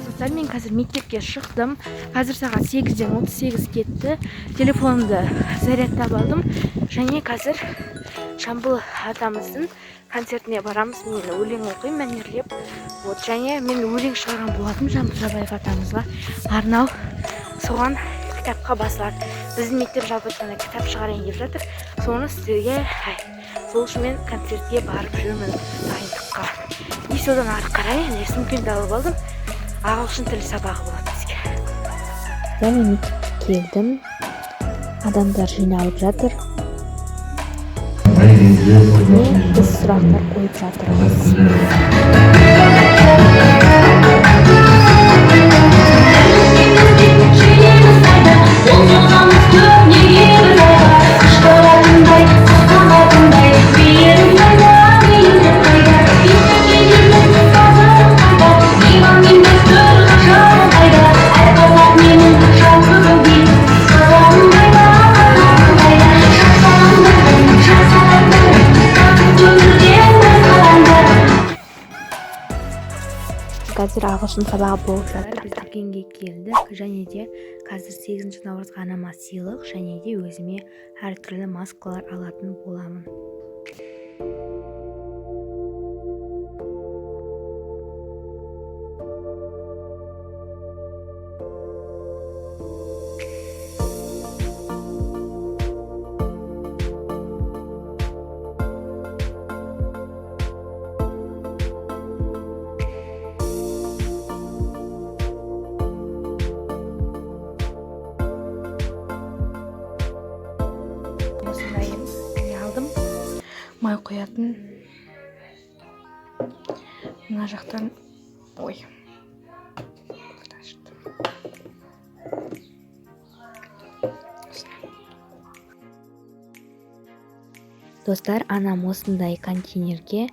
Достар, мен қазір мектепке шықтым. Қазір сағат 8:38 кетті. Телефонымды зарядтап алдым. Және қазір Жамбыл атамыздың концертіне барамыз. Мен өлең оқимын, мәнерлеп. Вот, және мен өлең шығарған болатым Жамбыл Жабаев атамызға арнау. Соған кітапқа басылады. Біздің мектеп жалпы кітап шығарайын деп жатыр. Соны сіздерге сол үшін мен концертке барып жүрмін дайындыққа. И содан ары қарай сөмкемді алып алдым. Ағылшын тілі сабағы болады бізге. Мен мектепке келдім. Адамдар жиналып жатыр. Біз сұрақтар қойып жатырмыз. Қазір ағылшын сабағы болып жатыр. Дүкенге келді. Және де қазір 8 наурызға анама сыйлық және де өзіме әртүрлі маскалар алатын боламын. Май қоятын. Мына жақтан Достар, анам осындай контейнерге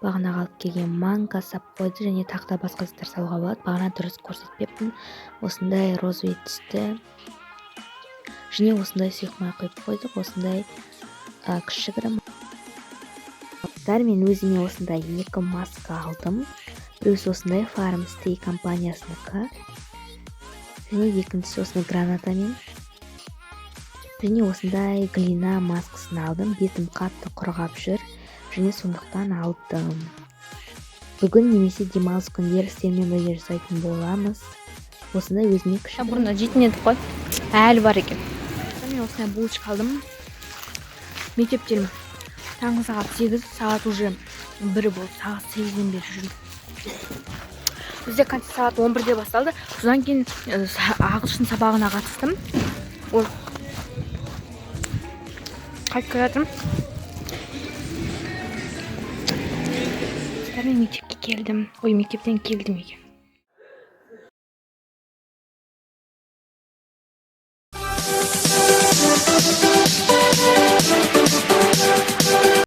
бағана алып келген манго, саппойды және тақта басқа заттар салуға болады. Бағана дұрыс көрсетпеппін. Осындай розовый түсті. Және осындай сұйық май құйып қойдық. Осындай кішігірім. Мен өзіме осындай 2 маска алдым. Біреусі осындай Farmstay компаниясынікі. Және екіншісі осындай гранатамен. Және осындай глина маскасын алдым. Бетім қатты құрғап жүр. Және сондықтан алдым. Бүгін немесе демалыс күндері сіздермен бірге жасайтын боламыз. Осындай өзіме кіші. Бұрында жейтін едік қой. Әлі бар екен. Мен осындай булочка алдым. Мектептерім. Таңғы сағат 8, сағат уже 1 болды. Сағат 8-ден бері жүрдім. Бізде концерт сағат 11-де басталды. Содан кейін ағылшын сабағына қатыстым. Ол қайтып келе жатырмын. Мен мектепке келдім. Мектептен келдім екен.